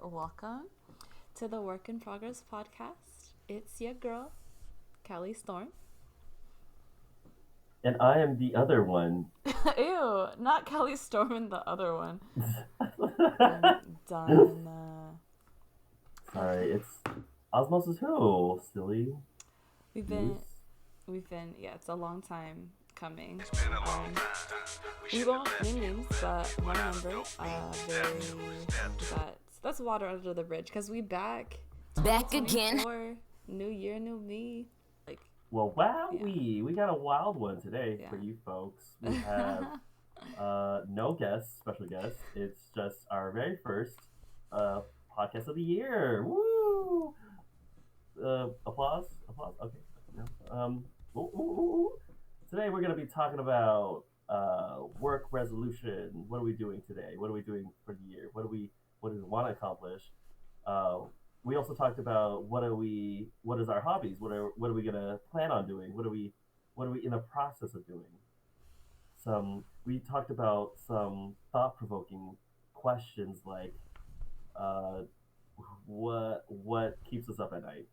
Welcome to the Work in Progress podcast. It's your girl, Callie Storm. And I am the other one. Ew, not Callie Storm and the other one. I'm done. Sorry, it's Osmosis who? Silly. We've been, it's a long time coming. We won't name names, but one member, that's water under the bridge, because we back again. New year, new me. Well, wowee! We got a wild one today for you folks. We have no guests, special guests. It's just our very first podcast of the year. Woo! Applause. Okay. No. Today we're going to be talking about work resolution. What are we doing today? What are we doing for the year? What do we want to accomplish? We also talked about what is our hobbies? What are we gonna plan on doing? What are we in the process of doing? We talked about some thought provoking questions like what keeps us up at night.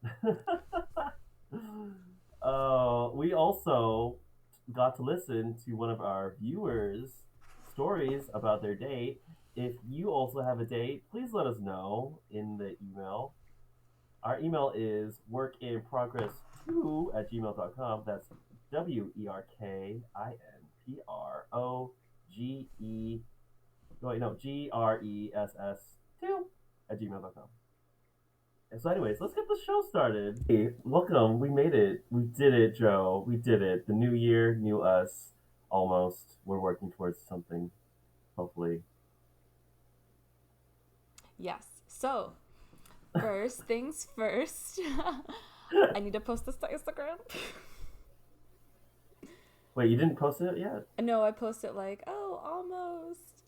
We also got to listen to one of our viewers' stories about their date. If you also have a date, please let us know in the email. Our email is workinprogress2@gmail.com. That's WERKINPROGRESS2@gmail.com. And so anyways, let's get the show started. Hey, welcome. We made it. We did it, Joe. We did it. The new year, new us. Almost. We're working towards something, hopefully. Yes. So, first things first. I need to post this to Instagram. Wait, you didn't post it yet? No, I posted almost.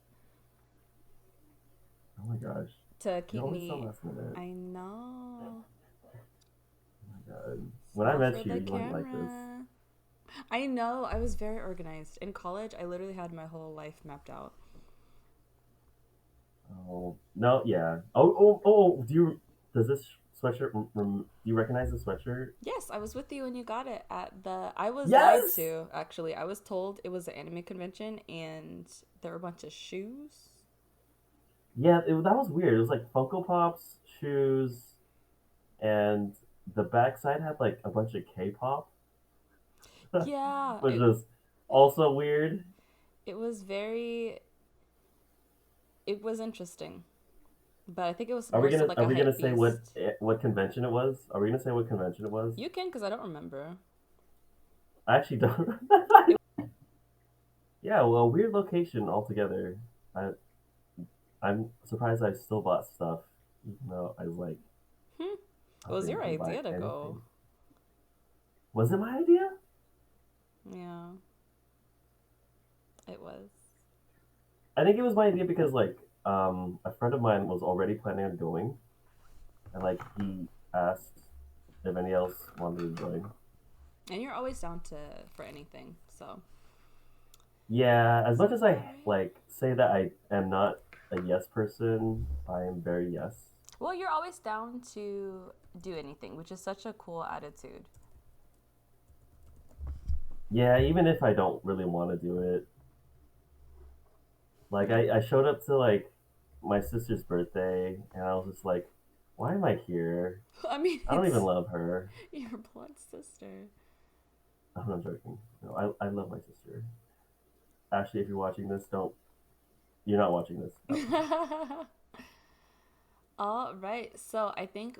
Oh my gosh. To keep me. So last minute. I know. Oh my god. When I met you, you weren't like this. I know. I was very organized. In college, I literally had my whole life mapped out. Oh no, yeah. Does this sweatshirt? Do you recognize the sweatshirt? Yes, I was with you when you got it at the. I was lied to, actually. I was told it was an anime convention and there were a bunch of shoes. Yeah, that was weird. It was like Funko Pops, shoes, and the backside had like a bunch of K-pop. Yeah, which was also weird. It was interesting. But I think it was more so like a hype beast. Are we gonna say what convention it was? Are we gonna say what convention it was? You can, because I don't remember. I actually don't. Yeah, well, weird location altogether. I'm surprised I still bought stuff, even though I was like. It was your idea to go. Was it my idea? Yeah. It was. I think it was my idea because a friend of mine was already planning on going, and he asked if anyone else wanted to join. And you're always down for anything, so. Yeah, as much as I say that I am not a yes person, I am very yes. Well, you're always down to do anything, which is such a cool attitude. Yeah, even if I don't really want to do it. I showed up to my sister's birthday, and I was just like, why am I here? I mean, I don't even love her. Your blood sister. I'm not joking. No, I love my sister. Ashley, if you're watching this, you're not watching this. No. All right. So I think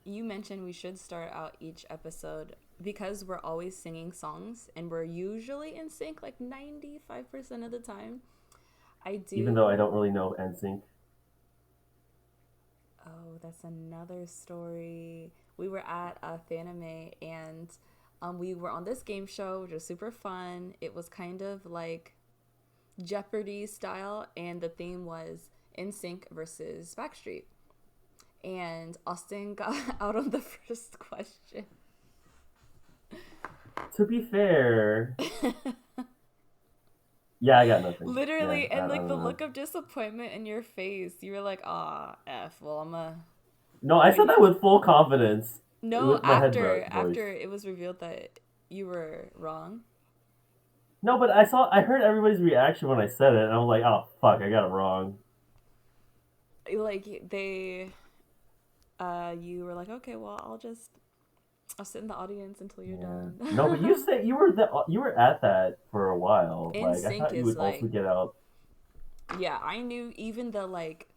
you mentioned we should start out each episode because we're always singing songs and we're usually in sync 95% of the time. Even though I don't really know Nsync. Oh, that's another story. We were at a Fanime and we were on this game show, which was super fun. It was kind of like Jeopardy style, and the theme was Nsync versus Backstreet. And Austin got out on the first question. To be fair, Yeah, I got nothing. Yeah, Literally, and I like the don't know. look of disappointment in your face, you were like, "Ah, f. Well, I'm a." No, I said that with full confidence, No, with my head voice. after it was revealed that you were wrong. No, but I heard everybody's reaction when I said it, and I was like, oh fuck, I got it wrong. Like they, you were like, "Okay, well, I'll sit in the audience until you're Yeah. done." No, but you said you were at that for a while. Like I Nsync thought you is would also like, get out. yeah, I knew even the like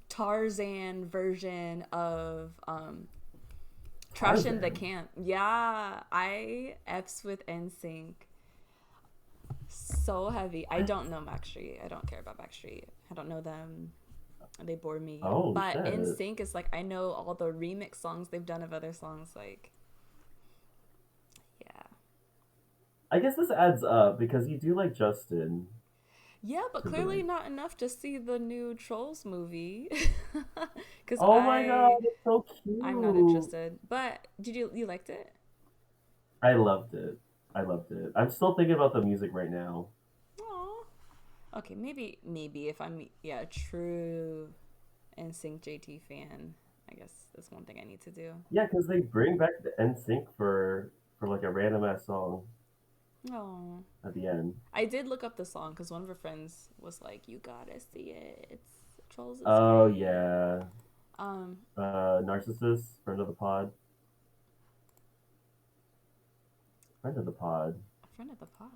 Tarzan version of Trash in the Tarzan. Camp. Yeah, I F's with Nsync. So heavy. I What? don't know Backstreet. I don't care about Backstreet. I don't know them. They bore me. Oh But shit. Nsync is like, I know all the remix songs they've done of other songs. Like, yeah. I guess this adds up because you do like Justin Yeah, but clearly Timberlake. not enough to see the new Trolls movie. Because Oh my god, it's so I'm not cute. interested. But did you liked it? I loved it. I loved it. I'm still thinking about the music right now. Aww. Okay, maybe if I'm a true NSYNC JT fan, I guess that's one thing I need to do. Yeah, because they bring back the NSYNC for like a random ass song Oh, at the end. I did look up the song because one of her friends was like, "You gotta see it. It's Trolls is Oh great." yeah. Um, Narcissist, friend of the pod. Friend of the pod. a friend of the pod.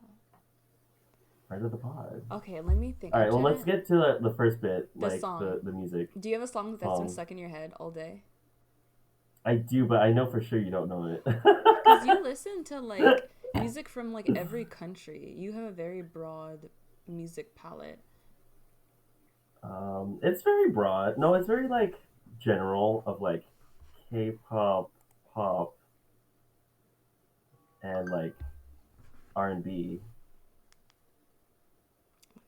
Friend of the pod. Okay, let me think. All I'm right, well trying let's to get to the first bit, the like song. the music Do you have a song that's been song. stuck in your head all day? I do, but I know for sure you don't know it. Because you listen to like music from like every country. You have a very broad music palette. It's very broad. No, it's very like general of like K-pop, pop, and like R&B.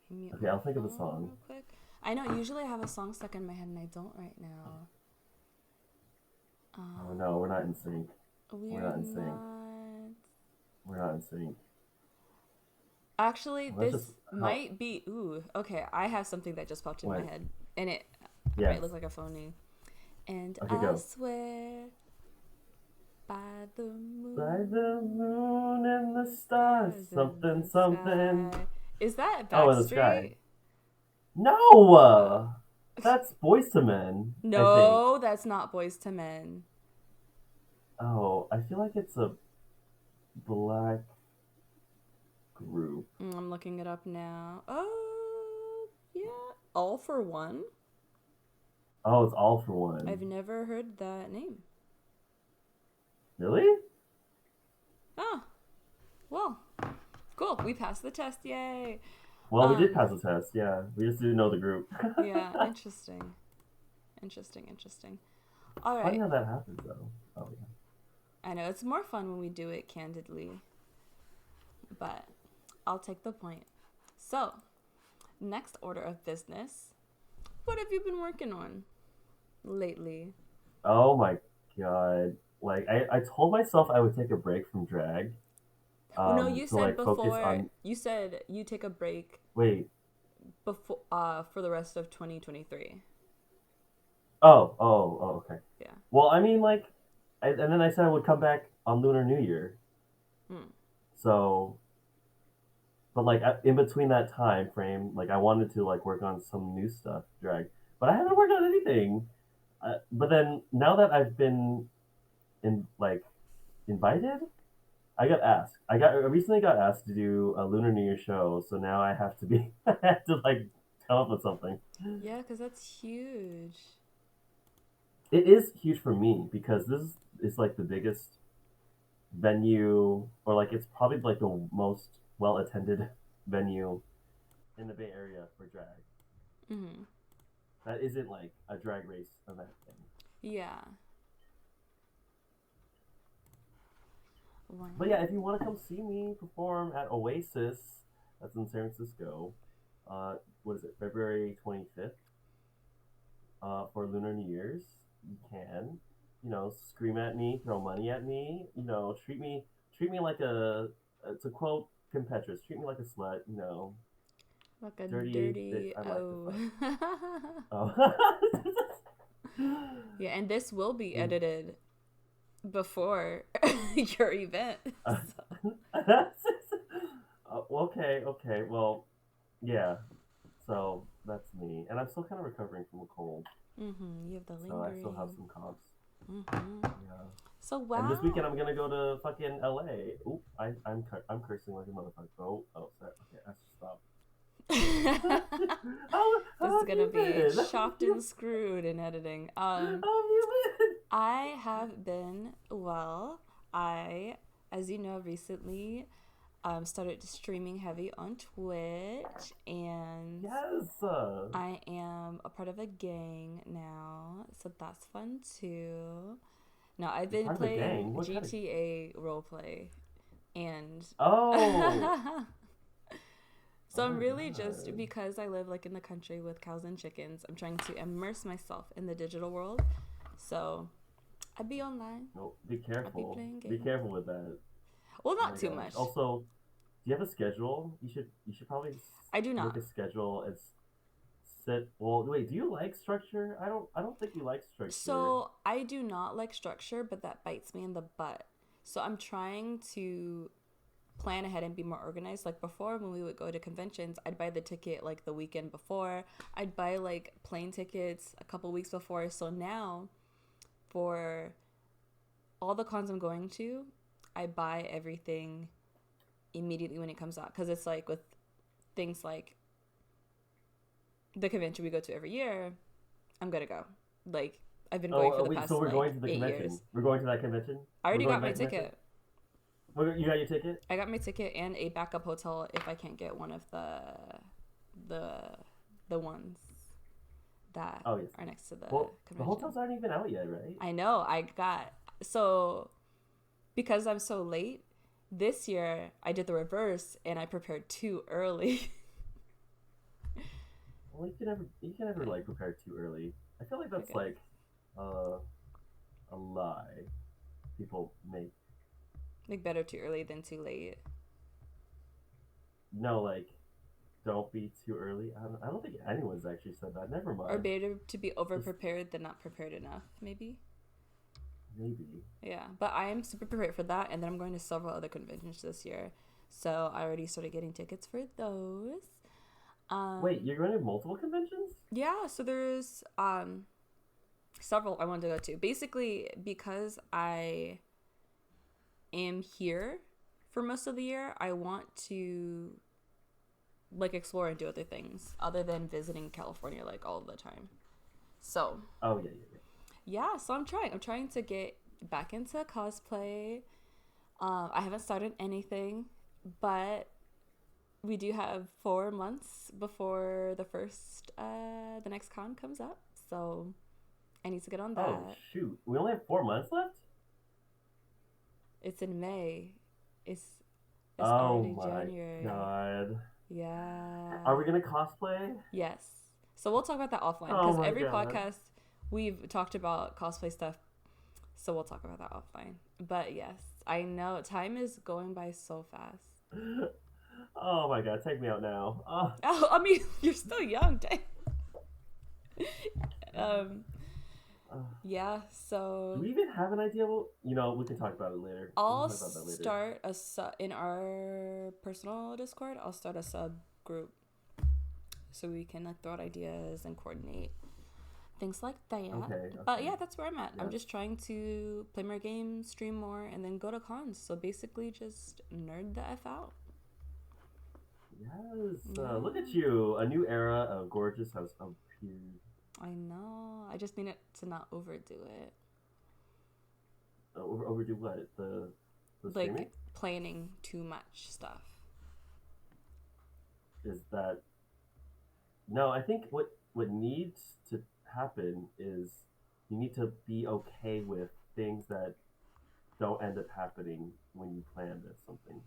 Let me mute Okay, my I'll think of the phone song. real quick. I know usually I have a song stuck in my head and I don't right now. Oh no, we're not in sync. We're We're not in sync. not. We're not in sync. Actually, Let's just this how might be. Ooh, okay. I have something that just popped in my what? head, and it might Yes. look like a phony. And Okay, I go. swear by the By moon, the moon and the the stars, stars in something, the something. sky. Is that Oh, in the sky. Backstreet? Uh, No, that's Boys to Men, I think. no, that's not Boys to Men. Oh, I feel like it's a black group. I'm looking it up now. Oh, yeah. All for One? Oh, it's All for One. I've never heard that name. Really? Oh, well, cool. We passed the test. Yay. Well, we did Um, pass the test. Yeah, we just didn't know the group. yeah, interesting. Interesting. All Funny right. how that happens, though. Oh yeah. I know it's more fun when we do it candidly, but I'll take the point. So, next order of business. What have you been working on lately? Oh my god. Like I told myself I would take a break from drag, Well, no, you to said like focus before. on. You said you take a break Wait. before for the rest of 2023. Okay. Yeah. Well, I mean, like, and then I said I would come back on Lunar New Year. Hmm. So, but like in between that time frame, like I wanted to like work on some new stuff, drag, but I haven't worked on anything. But then now that I've been in like invited, I recently got asked to do a Lunar New Year show, so now I have to be I have to like come up with something. Yeah, because that's huge. It is huge for me because this is like the biggest venue, or like it's probably like the most well attended venue in the Bay Area for drag. Mm-hmm. That isn't like a drag race event thing. Yeah. Wow. But yeah, if you want to come see me perform at Oasis, that's in San Francisco. What is it? February 25th. For Lunar New Year's, you can, scream at me, throw money at me, treat me like to quote Kim Petras, treat me like a slut. Like a dirty. dirty I like O. this Oh. Yeah, and this will be edited before your event. So. Okay. Well, yeah. So that's me, and I'm still kind of recovering from a cold. You have the So I still have lingering. some coughs. Yeah. So And this weekend wow. I'm gonna go to fucking LA. Oop, I'm cursing like a motherfucker. Oh, sorry. Okay, I should stop. This How is have gonna you be been? chopped and screwed in editing. How have you been? I have been well. I, as you know, recently started streaming heavy on Twitch, and Yes. I am a part of a gang now, so that's fun too. Now I've You're been part of a playing gang. What kind of? GTA roleplay, and Oh. so Oh I'm my really just god. because I live like in the country with cows and chickens. I'm trying to immerse myself in the digital world, so I'd be online. No, be I'd be careful. playing Be games. careful with that. Well, Oh not my too gosh. much. Also, do you have a schedule? You should probably I do make not. a schedule and sit. Well, wait. Do you like structure? I don't think you like structure. So I do not like structure, but that bites me in the butt. So I'm trying to plan ahead and be more organized. Like before, when we would go to conventions, I'd buy the ticket like the weekend before. I'd buy like plane tickets a couple weeks before. So now, for all the cons I'm going to, I buy everything immediately when it comes out. Because it's like with things like the convention we go to every year, I'm gonna go. Like I've been going for the Wait. So past we're going like to the 8 years. convention. We're going to that convention. I We're already going got to my that convention. ticket. You got your ticket? I got my ticket and a backup hotel if I can't get one of the the ones that Oh yes. are next to the Well, the convention. hotels aren't even out yet, right? I know. I got so because I'm so late this year. I did the reverse and I prepared too early. Well, you can never like prepare too early. I feel like that's Okay. like uh, a lie people make. Like better too early than too late. No, like don't be too early. I don't think anyone's actually said that. Never Or mind. better to be over Just prepared than not prepared enough, maybe. maybe. Yeah, but I am super prepared for that, and then I'm going to several other conventions this year, so I already started getting tickets for those. Wait, you're going to multiple conventions? Yeah, so there's several I want to go to. Basically, because I am here for most of the year, I want to like explore and do other things other than visiting California like all the time. So, Oh yeah. yeah, so I'm trying to get back into cosplay. I haven't started anything, but we do have 4 months before the next con comes up. So I need to get on Oh that. shoot, we only have 4 months left. It's in May. It's Oh already my January. god. Yeah. Are we gonna cosplay? Yes. So we'll talk about that offline Oh because my every god. podcast we've talked about cosplay stuff. So we'll talk about that offline. But yes, I know time is going by so fast. Oh my god, take me out now. Oh. Oh, I mean, you're still young, dang. um, yeah. Do So we even have an idea? We can talk about it later. We can I'll talk about that later. start in our personal Discord. I'll start a sub group so we can like throw out ideas and coordinate things like that. Okay. But yeah, that's where I'm at. Yeah. I'm just trying to play more games, stream more, and then go to cons. So basically, just nerd the f out. Yes. Yeah. Look at you. A new era of gorgeous has appeared. I know. I just need it to not overdo it. Overdo what? The streaming? Like planning too much stuff. Is that no? I think what needs to happen is you need to be okay with things that don't end up happening when you planned something.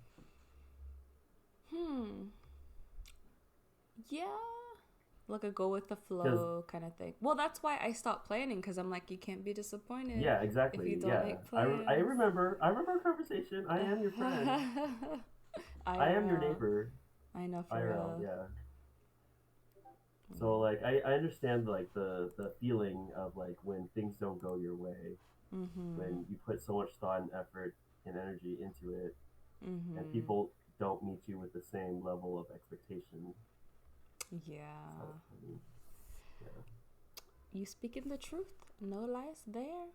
Yeah. Like a go with the flow kind of thing. Well, that's why I stopped planning because I'm like, you can't be disappointed. Yeah, exactly. If you don't make plans. I remember our conversation. I am your friend. I am your neighbor. I know for IRL, real. yeah. So like I understand like the feeling of like when things don't go your way, when you put so much thought and effort and energy into it, and people don't meet you with the same level of expectation. Yeah. So, I mean, yeah. You speaking the truth. No lies there.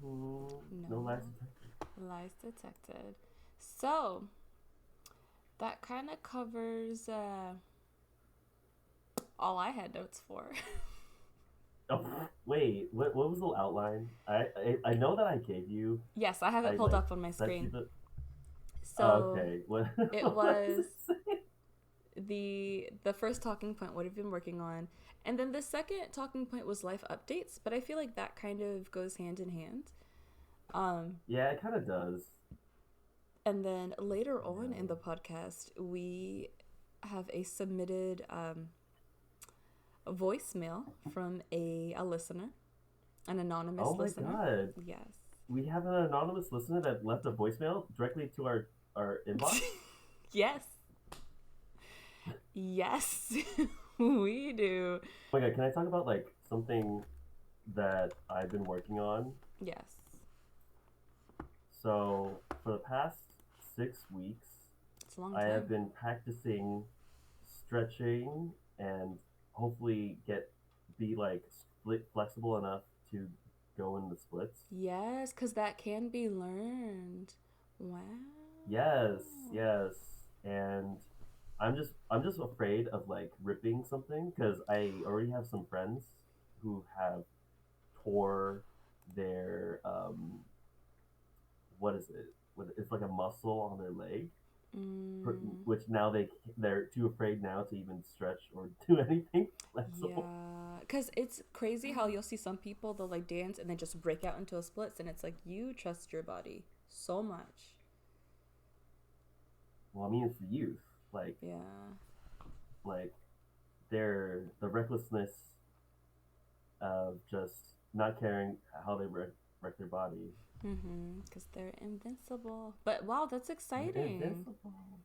No lies detected. Lies detected. So that kind of covers all I had notes for. Oh, wait, what was the outline? I know that I gave you. Yes, I have it I pulled like up on my sent you screen. the. So Okay, what? it What does was it say? the first talking point, what have you been working on? And then the second talking point was life updates, but I feel like that kind of goes hand in hand. Yeah, it kind of does. And then later on in Yeah. the podcast, we have a submitted a voicemail from a listener, an anonymous Oh my listener. god, Yes. we have an anonymous listener that left a voicemail directly to our inbox. Yes. Yes. We do. Oh my god, can I talk about like something that I've been working on? Yes. So for the past 6 weeks, It's a long I have time. been practicing stretching and hopefully be like split flexible enough to go in the splits. Yes, because that can be learned. Wow. Yes, yes. And I'm just afraid of like ripping something because I already have some friends who have tore their what is it? It's like a muscle on their leg, Mm, which now they're too afraid now to even stretch or do anything flexible. yeah. Because it's crazy how you'll see some people, they'll like dance and then just break out into a splits, and it's like you trust your body so much. Well, I mean, it's the youth, like Yeah. like the recklessness of just not caring how they wreck their body. Because they're invincible. But wow, that's They're exciting. invincible.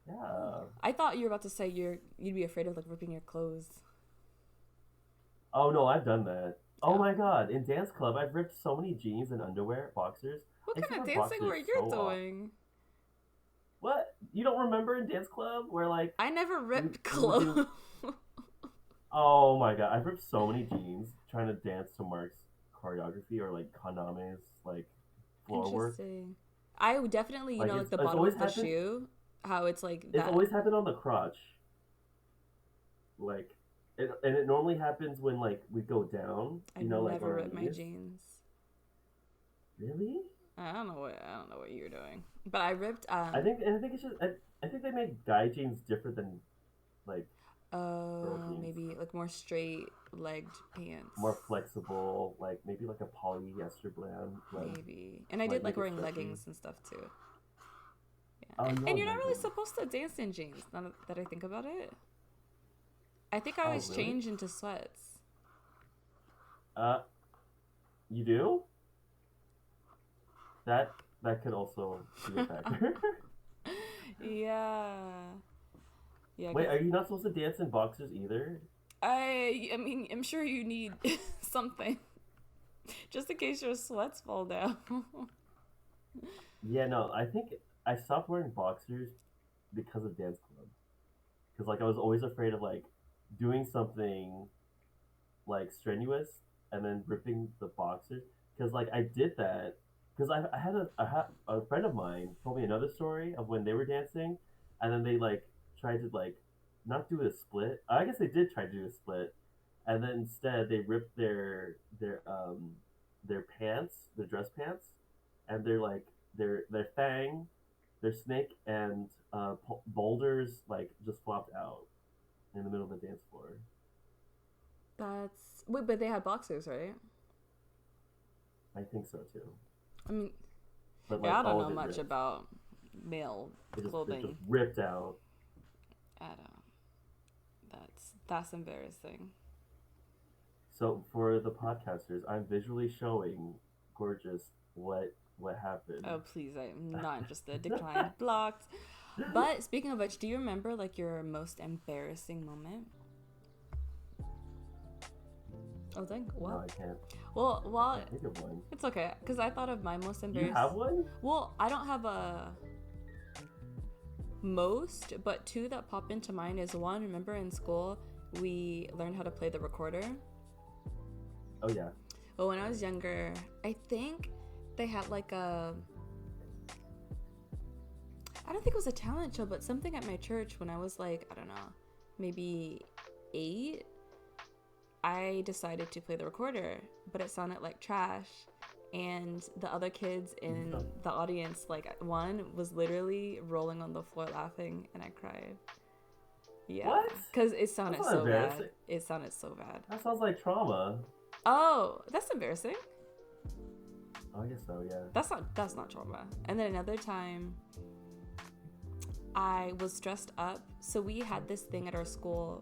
Yeah. I thought you were about to say you'd be afraid of like ripping your clothes. Oh no, I've done that. Oh Oh. my god, in dance club, I've ripped so many jeans and underwear, boxers. What I used to kind of wear dancing boxers were you so often. doing? What? You don't remember in dance club where like I never ripped we would do? clothes. Oh my god, I've ripped so many jeans trying to dance to Mark's choreography or like Kaname's like floor work. Interesting. I would definitely, Like like the it's bottom always of the happened. shoe, how it's like It's that. always happened on the crotch. Like and it normally happens when like we go down, I like on never our ripped my knees. jeans. Really? I don't know what you're doing. But I ripped I think it's just I think they make guy jeans different than like girl jeans. maybe like more straight legged pants. More flexible, like maybe like a polyester blend Maybe. And I to did like like make it wearing stretchy. leggings and stuff too. Oh, Yeah. you And want you're not really leggings? supposed to dance in jeans, now that I think about it. I think I Oh, always really? change into sweats. Uh, you do? That could also be a factor. Yeah. Yeah, Wait, because are you not supposed to dance in boxers either? I mean, I'm sure you need something just in case your sweats fall down. Yeah, no. I think I stopped wearing boxers because of dance club. Because like I was always afraid of like doing something like strenuous and then ripping the boxers because like I did that because I had a friend of mine told me another story of when they were dancing and then they like tried to like not do a split. I guess they did try to do a split and then instead they ripped their pants, their dress pants, and their thang, their snake and boulders like just flopped out in the middle of the dance floor. That's wait, but they had boxers, right? I think so too. I mean, But yeah, like I don't all know of it much ripped. about male It just clothing. ripped out. I don't. That's embarrassing. So for the podcasters, I'm visually showing gorgeous what happened. Oh please, I'm not interested. Declined, blocked. But speaking of which, do you remember like your most embarrassing moment? Oh, dang. No, What? I can't. Well, I can't think of one. it's okay, because I thought of my most Do you embarrassing. have one? Well, I don't have a most, but two that pop into mind is one, remember in school, we learned how to play the recorder? Oh, yeah. Well, when I was younger, I think they had like a, I don't think it was a talent show, but something at my church when I was like, I don't know, maybe 8. I decided to play the recorder, but it sounded like trash. And the other kids in the audience, like one was literally rolling on the floor laughing, and I cried. Yeah. What? Because it sounded so bad. It sounded so bad. That sounds like trauma. Oh, that's embarrassing. Oh, I guess so, yeah. That's not trauma. And then another time, I was dressed up. So we had this thing at our school.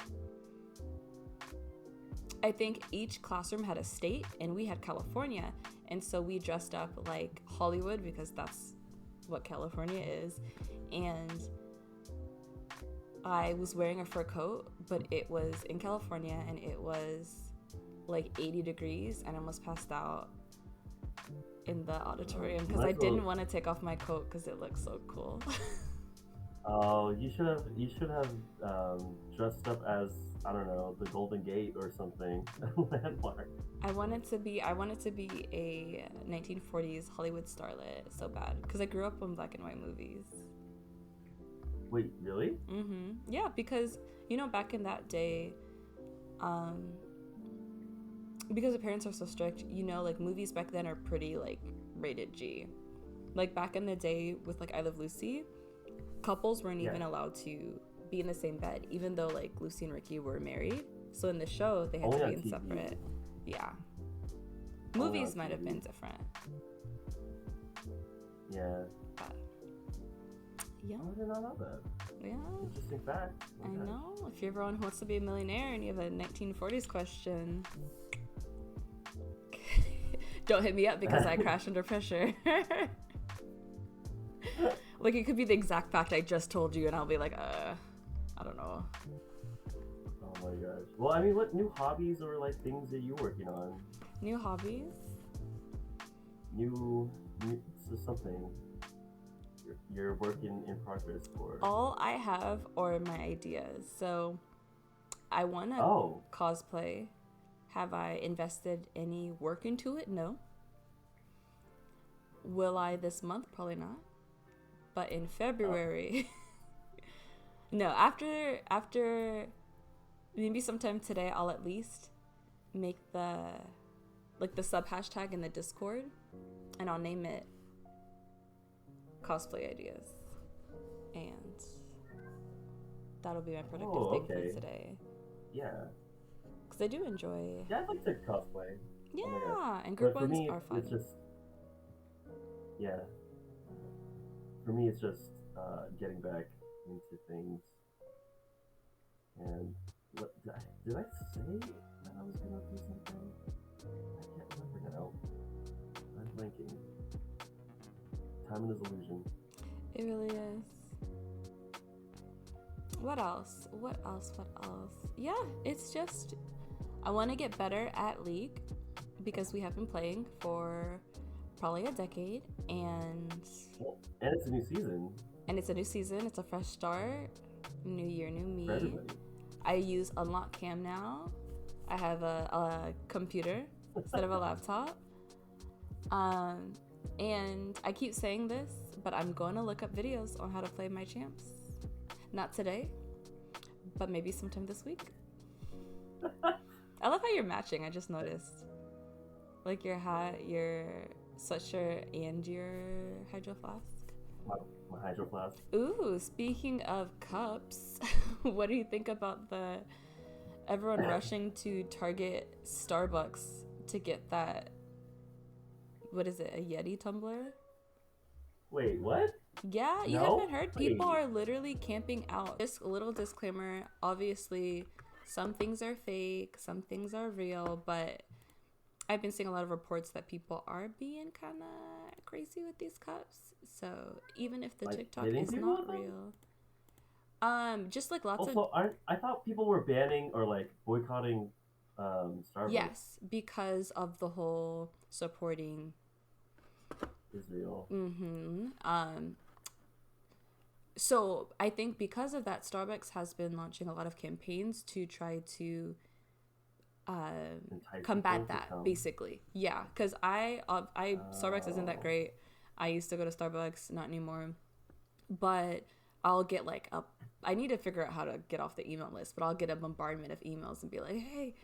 I think each classroom had a state, and we had California. And so we dressed up like Hollywood because that's what California is. And I was wearing a fur coat, but it was in California, and it was like 80 degrees, and I almost passed out in the auditorium because I didn't want to take off my coat because it looked so cool. Oh, you should have dressed up as, I don't know, the Golden Gate or something. Landmark. I wanted to be a 1940s Hollywood starlet so bad because I grew up on black and white movies. Wait, really? Mm-hmm. Yeah, because back in that day, because the parents are so strict, like movies back then are pretty like rated G. Like back in the day with like I Love Lucy, couples weren't even allowed to be in the same bed, even though like Lucy and Ricky were married. So in the show, they had to be in separate. Yeah. Movies might have been different. Yeah. But, yeah. I did not know that. Yeah. Interesting fact. Okay. I know. If you're everyone who wants to be a millionaire and you have a 1940s question, don't hit me up because I crash under pressure. Like, it could be the exact fact I just told you, and I'll be like, I don't know. Oh my gosh. Well, I mean, what new hobbies or, like, things that you're working on? New hobbies? New so something you're working in progress for. All I have are my ideas. So, I want to cosplay. Have I invested any work into it? No. Will I this month? Probably not. But in February, no, after maybe sometime today, I'll at least make the sub hashtag in the Discord, and I'll name it cosplay ideas, and that'll be my productive thing for today. Yeah. Because I do enjoy. Yeah, I'd like to cosplay. Yeah, and group ones are fun. It's just, yeah. For me, it's just getting back into things. And what did I say that I was gonna do something? I can't remember now. I'm blanking. Time is illusion. It really is. What else? Yeah, it's just I want to get better at League because we have been playing for probably a decade, and it's a new season. It's a fresh start. New year, new me. I use Unlock Cam now. I have a computer instead of a laptop. And I keep saying this, but I'm going to look up videos on how to play my champs. Not today, but maybe sometime this week. I love how you're matching. I just noticed. Like your hat, your sweatshirt, and your hydro flask. My hydro flask. Ooh, speaking of cups, what do you think about everyone rushing to Target, Starbucks to get that? What is it? A Yeti tumbler? Wait, what? Yeah, you haven't heard? People are literally camping out. Just a little disclaimer. Obviously, some things are fake, some things are real, but I've been seeing a lot of reports that people are being kind of crazy with these cups. So even if the TikTok is not real, just like lots of. I thought people were banning or like boycotting Starbucks. Yes, because of the whole supporting Israel. So I think because of that, Starbucks has been launching a lot of campaigns to try to combat that, basically. Yeah, because Starbucks isn't that great. I used to go to Starbucks, not anymore. But I'll get like I need to figure out how to get off the email list, but I'll get a bombardment of emails and be like, hey,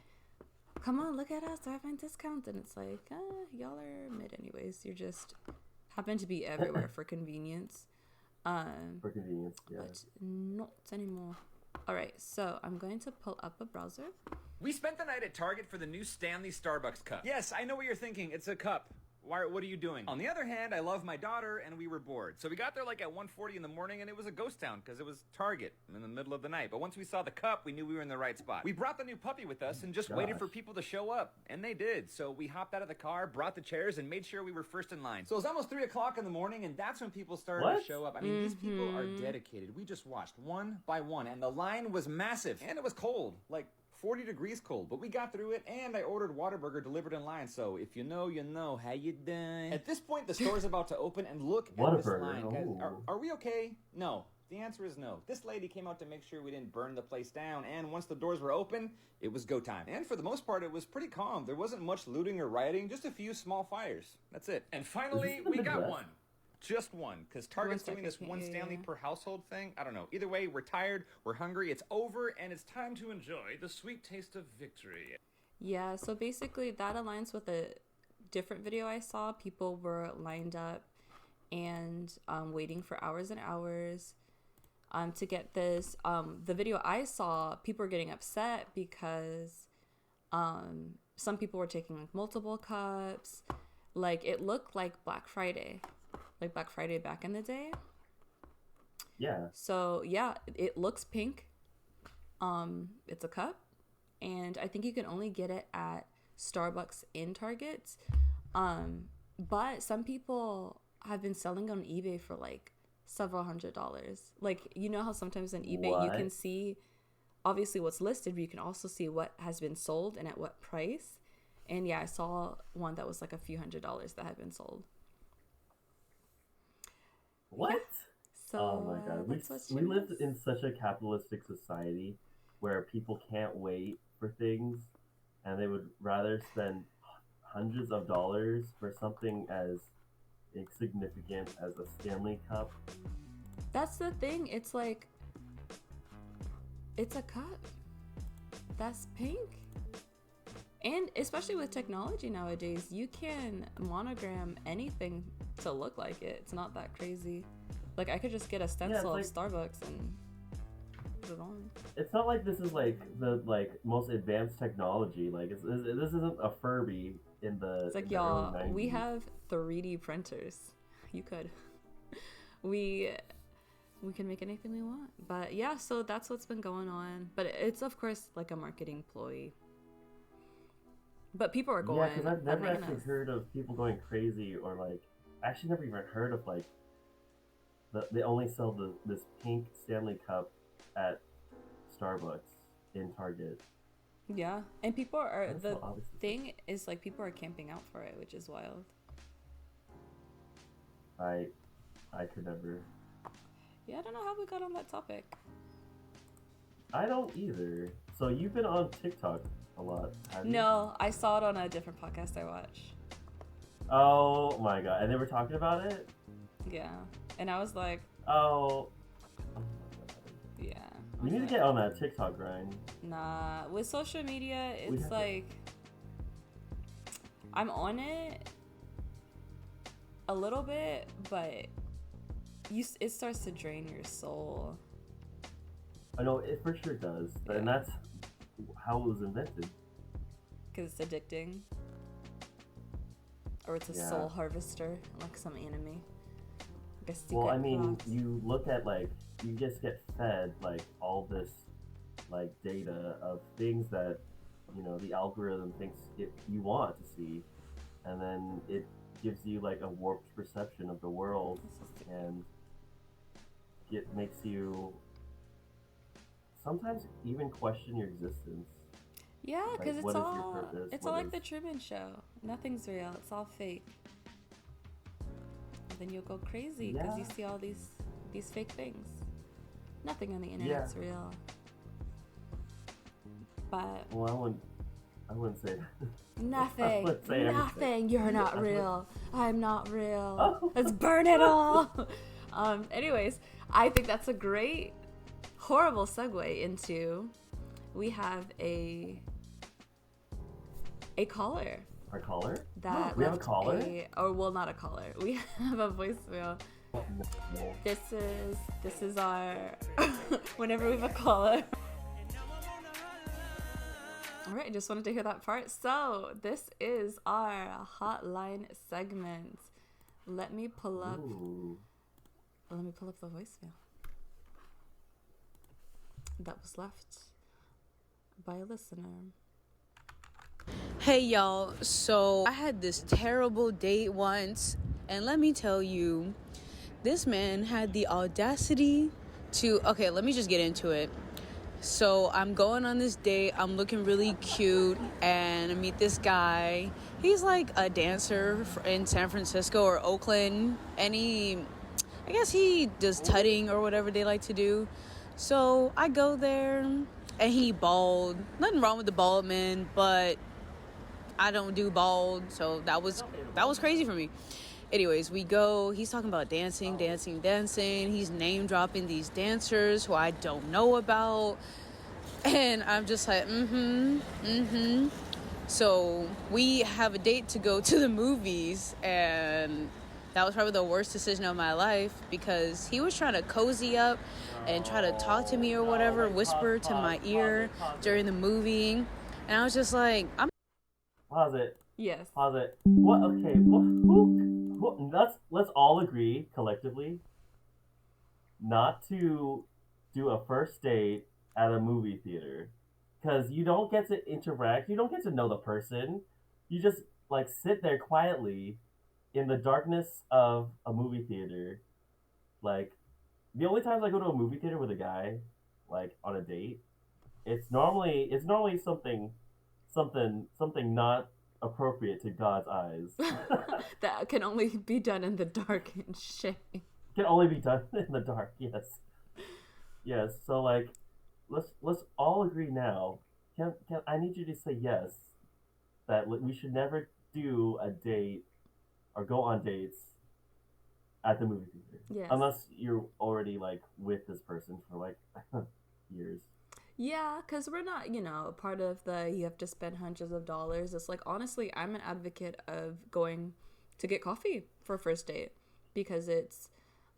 come on, look at us, we're having discounts. And it's like, y'all are mid anyways. You're just happen to be everywhere for convenience. For convenience, yeah. But not anymore. All right, so I'm going to pull up a browser. We spent the night at Target for the new Stanley Starbucks cup. Yes, I know what you're thinking. It's a cup. What are you doing? On the other hand, I love my daughter, and we were bored. So we got there like at 1:40 in the morning, and it was a ghost town because it was Target in the middle of the night. But once we saw the cup, we knew we were in the right spot. We brought the new puppy with us and just waited for people to show up, and they did. So we hopped out of the car, brought the chairs, and made sure we were first in line. So it was almost 3 o'clock in the morning, and that's when people started to show up. I mean, these people are dedicated. We just watched one by one, and the line was massive, and it was cold, like 40 degrees cold, but we got through it, and I ordered Whataburger delivered in line, so if you know, you know. How you doing? At this point, the store's about to open, and look at this line. Guys, are we okay? No. The answer is no. This lady came out to make sure we didn't burn the place down, and once the doors were open, it was go time. And for the most part, it was pretty calm. There wasn't much looting or rioting, just a few small fires. That's it. And finally, we got one. Just one, because Target's doing this one Stanley per household thing. I don't know. Either way, we're tired, we're hungry, it's over, and it's time to enjoy the sweet taste of victory. Yeah, so basically that aligns with a different video I saw. People were lined up and waiting for hours and hours to get this. The video I saw, people were getting upset because some people were taking like multiple cups. Like it looked like Black Friday. Like Black Friday back in the day. Yeah. So yeah, it looks pink. It's a cup, and I think you can only get it at Starbucks in Targets. But some people have been selling on eBay for like several $100s. Like, you know how sometimes on eBay you can see obviously what's listed, but you can also see what has been sold and at what price. And yeah, I saw one that was like a few $100s that had been sold. What? Yeah. So, oh my god, we live in such a capitalistic society where people can't wait for things, and they would rather spend hundreds of dollars for something as insignificant as a Stanley Cup. That's the thing. It's like, it's a cup that's pink. And especially with technology nowadays, you can monogram anything to look like it. It's not that crazy. Like, I could just get a stencil of Starbucks and put it on. It's not like this is like the most advanced technology. Like this isn't a Furby in the. It's like, y'all, we have 3D printers. You could. We can make anything we want. But yeah, so that's what's been going on. But it's of course like a marketing ploy. But people are going. Yeah, because I've never actually heard of people going crazy, or like, I actually never even heard of like, they only sell this pink Stanley Cup at Starbucks in Target. Yeah, and people are, the thing is like people are camping out for it, which is wild. I could never. Yeah, I don't know how we got on that topic. I don't either. So you've been on TikTok a lot, have you? No, I saw it on a different podcast I watched. Oh my god, and they were talking about it? Yeah, and I was like, oh yeah. We need to get on that TikTok grind. Nah, with social media, it's like, I'm on it a little bit, but it starts to drain your soul. I know, it for sure does, and that's how it was invented. Because it's addicting. Or it's a soul harvester, like some anime. Like a secret well, I mean, box. you look at like, you just get fed like all this like data of things that, you know, the algorithm thinks you want to see, and then it gives you like a warped perception of the world, and it makes you sometimes even question your existence. Yeah, because Like, what is your purpose? it's What all like is... the Truman Show. Nothing's real. It's all fake. And then you'll go crazy because you see all these fake things. Nothing on the internet's real. But well, I wouldn't say nothing. say nothing. You're not real. I'm not real. Let's burn it all. Anyways, I think that's a great, horrible segue into. We have a caller. Our caller? That we have a caller? Not a caller. We have a voicemail. This is our whenever we have a caller. All right, I just wanted to hear that part. So this is our hotline segment. Let me pull up the voicemail that was left by a listener. Hey y'all, so I had this terrible date once, and let me tell you, this man had the audacity to, okay, let me just get into it. So I'm going on this date, I'm looking really cute, and I meet this guy. He's like a dancer in San Francisco or Oakland, and I guess he does tutting or whatever they like to do. So I go there, and he bald. Nothing wrong with the bald man, but I don't do bald, so that was crazy for me. Anyways, we go, he's talking about dancing. He's name dropping these dancers who I don't know about. And I'm just like, So we have a date to go to the movies, and that was probably the worst decision of my life because he was trying to cozy up and try to talk to me or whatever, whisper to my ear during the movie. And I was just like, Pause it. Yes. Pause it. What? Okay. Who? Let's all agree collectively not to do a first date at a movie theater, because you don't get to interact. You don't get to know the person. You just like sit there quietly in the darkness of a movie theater. Like, the only times I go to a movie theater with a guy, like on a date, it's normally something not appropriate to God's eyes. That can only be done in the dark and shame. Can only be done in the dark. Yes. So like, let's all agree now. Can I need you to say yes, that we should never do a date or go on dates at the movie theater. Yes. Unless you're already like with this person for like years. Yeah, because we're not, part of you have to spend hundreds of dollars. It's like, honestly, I'm an advocate of going to get coffee for a first date because it's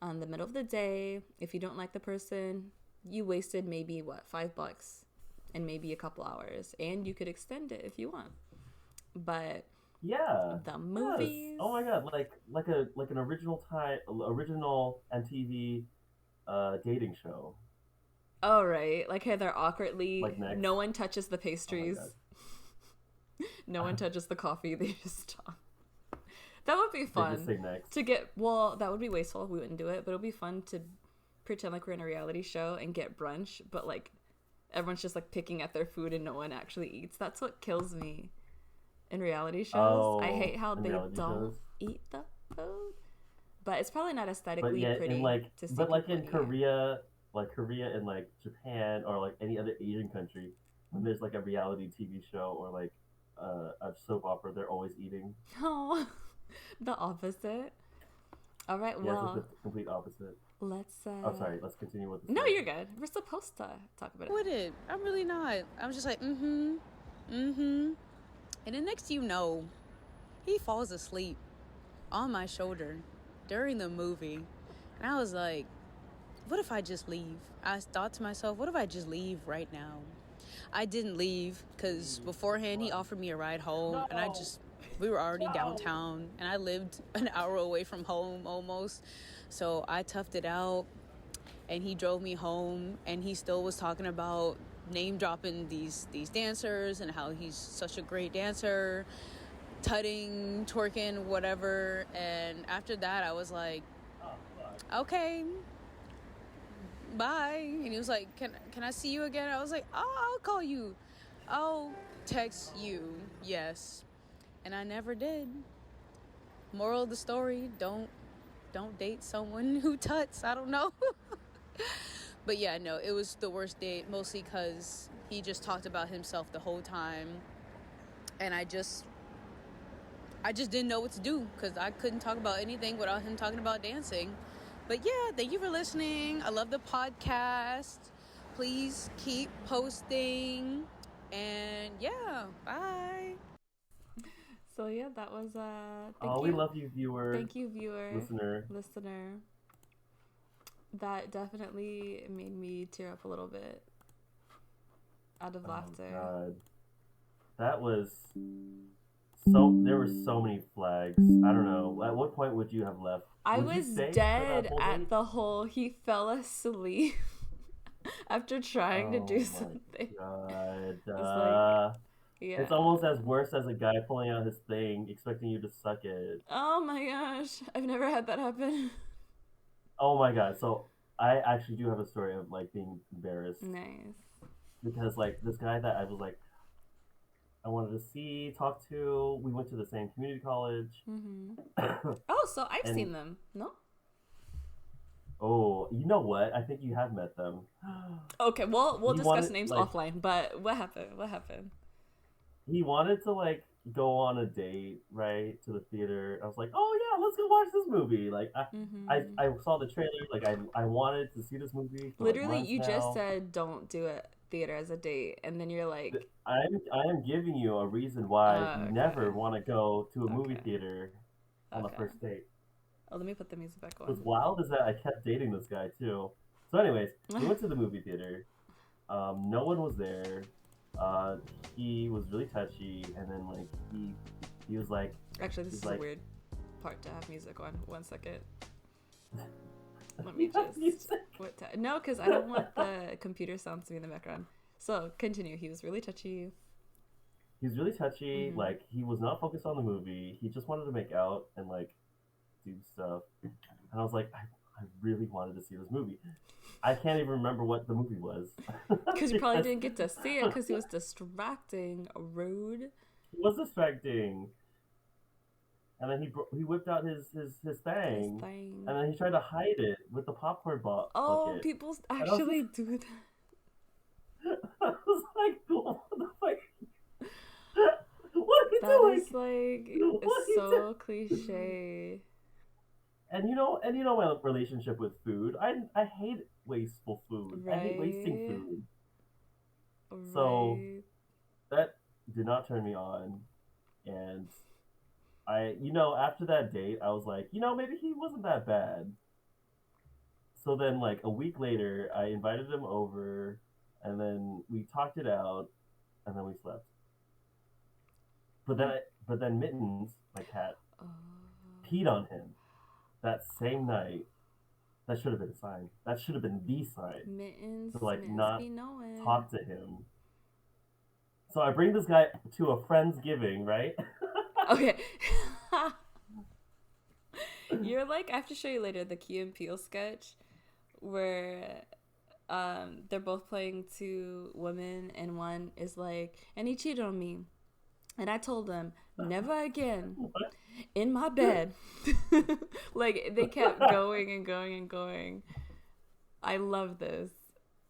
on the middle of the day. If you don't like the person, you wasted maybe, $5 and maybe a couple hours. And you could extend it if you want. But yeah, the movies. Yes. Oh my God, like an original MTV dating show. Oh, right. Like how they're awkwardly, like no one touches the pastries. Oh no one touches the coffee. They just talk. That would be fun. They just say next. That would be wasteful. We wouldn't do it, but it would be fun to pretend like we're in a reality show and get brunch, but like everyone's just like picking at their food and no one actually eats. That's what kills me in reality shows. I hate how they don't eat the food. But it's probably not aesthetically pretty to see. But like in Korea and like Japan or like any other Asian country, when there's like a reality TV show or like a soap opera, they're always eating. Oh, the opposite. All right, well, it's the complete opposite. Let's sorry, let's continue with this. No, you're good. We're supposed to talk about it. With it. I'm really not. I'm just like, And the next you know, he falls asleep on my shoulder during the movie. And I was like, what if I just leave? I thought to myself, what if I just leave right now? I didn't leave because beforehand he offered me a ride home, and we were already downtown, and I lived an hour away from home almost. So I toughed it out, and he drove me home, and he still was talking about name dropping these dancers and how he's such a great dancer, tutting, twerking, whatever. And after that, I was like, okay, bye. And he was like, can I see you again? I was like, oh, I'll call you. Oh, text you, yes. And I never did. Moral of the story, don't date someone who tuts. I don't know. But yeah, no, it was the worst date, mostly because he just talked about himself the whole time. And I just didn't know what to do, because I couldn't talk about anything without him talking about dancing. But yeah, thank you for listening. I love the podcast. Please keep posting. And yeah, bye. So yeah, that was we love you, viewer. Thank you, viewer. Listener. That definitely made me tear up a little bit out of laughter. God. That was so. There were so many flags. I don't know. At what point would you have left? I was dead at the whole. He fell asleep after trying to do something. God. Yeah. It's almost as worse as a guy pulling out his thing, expecting you to suck it. Oh my gosh, I've never had that happen. Oh my god. So I actually do have a story of like being embarrassed. Nice. Because like this guy that I was like, I wanted to talk to. We went to the same community college. Mm-hmm. Oh, so I've seen them. No? Oh, you know what? I think you have met them. Okay, well, we'll discuss names offline, but what happened? He wanted to like go on a date, right, to the theater. I was like, oh yeah, let's go watch this movie. Like I saw the trailer, like I wanted to see this movie for literally like you now. Just said don't do it theater as a date, and then you're like, I am giving you a reason why you never want to go to a movie theater on the first date. Oh, let me put the music back on. What's wild is that I kept dating this guy too. So anyways, we went to the movie theater. No one was there. He was really touchy, and then like he was like, actually this is like, a weird part to have music on. 1 second. Let me just no, because I don't want the computer sounds to be in the background. So continue. He was really touchy. Mm-hmm. Like he was not focused on the movie. He just wanted to make out and like do stuff. And I was like, I really wanted to see this movie. I can't even remember what the movie was. Because you probably didn't get to see it because he was distracting. Rude. He was distracting. And then he whipped out his thing. And then he tried to hide it with the popcorn bucket. Oh, people actually do that. I was like, what the fuck? What are you doing? That is like, it's so cliche. And you know my relationship with food. I hate wasteful food. Right. I hate wasting food. Right. So that did not turn me on. And after that date, I was like, maybe he wasn't that bad. So then like a week later, I invited him over, and then we talked it out, and then we slept. But then Mittens, my cat, peed on him that same night. That should have been a sign. That should have been the sign. Mittens to like not talk to him. So I bring this guy to a Friendsgiving, right? Okay. You're like, I have to show you later the Key and Peele sketch where they're both playing two women, and one is like, and he cheated on me. And I told him, never again. In my bed. Like, they kept going and going and going. I love this.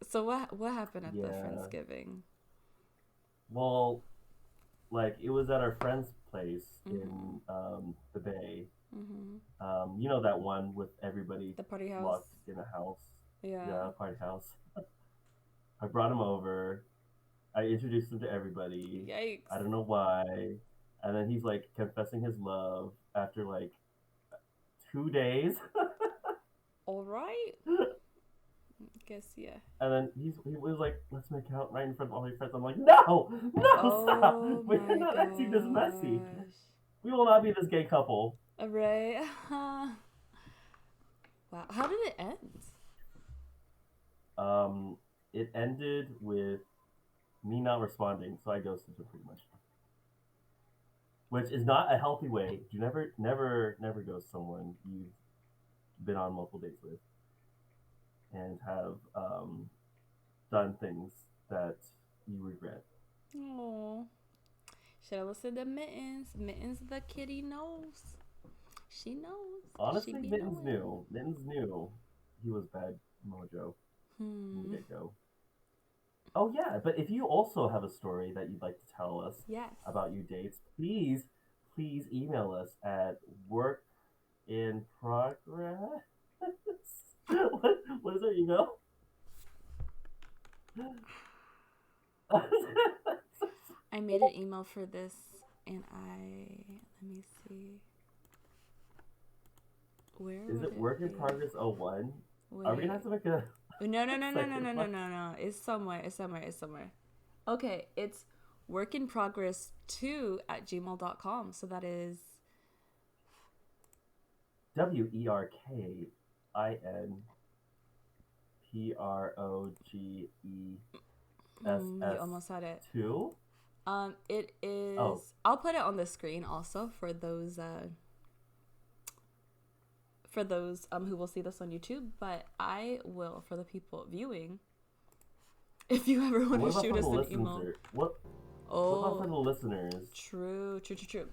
So what happened at the Friendsgiving? Well, like, it was at our friend's place in the Bay. Mm-hmm. You know that one with everybody the party house locked in a house. Yeah, party house. I brought him over. I introduced him to everybody. Yikes. I don't know why. And then he's like confessing his love after like 2 days. All right. Guess yeah. And then he was like, "Let's make out right in front of all your friends." I'm like, "No, stop! We're not acting this messy. We will not be this gay couple." Right. Wow. How did it end? It ended with me not responding, so I ghosted him pretty much. Which is not a healthy way. You never ghost someone you've been on multiple dates with and have done things that you regret. Oh, Should have listened to Mittens. Mittens, the kitty knows. She knows. Honestly, Mittens knew. Mittens knew he was bad mojo from the get-go. Oh, yeah, but if you also have a story that you'd like to tell us about your dates, please email us at workinprogress. What is our email? I made an email for this, and let me see. Where is it workinprogress01? Are we gonna have to make a... No. It's somewhere. Okay, it's workinprogress2@gmail.com. So that is WERKINPROGESS. You almost had it. 2? It is. Oh. I'll put it on the screen also for those who will see this on YouTube, but I will for the people viewing. If you ever want to shoot us an email. What about for the listeners? True.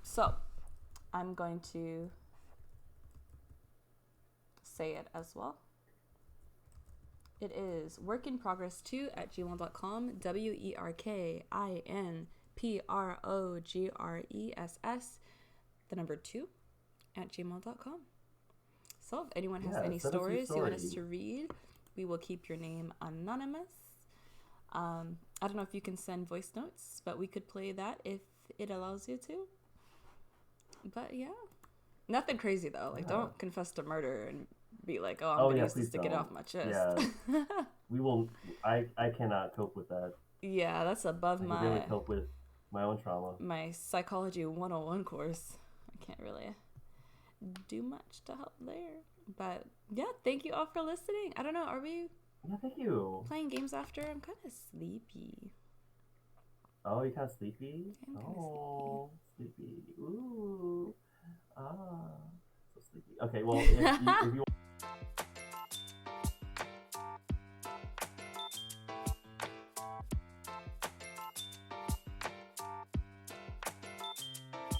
So, I'm going to say it as well. It is workinprogress2@gmail.com. WERKINPROGRESS 2@gmail.com. So if anyone has any stories you want us to read, we will keep your name anonymous. I don't know if you can send voice notes, but we could play that if it allows you to. But yeah, nothing crazy though. Like, don't confess to murder and be like, "Oh, I'm gonna use this to get off my chest." Yeah, we will. I cannot cope with that. Yeah, that's above I can really cope with my own trauma. My psychology 101 course. I can't really do much to help there. But yeah, thank you all for listening. I don't know, are we thank you playing games after? I'm kind of sleepy. Oh, you're kind of sleepy? Sleepy. Ooh. So sleepy. Okay, well, if you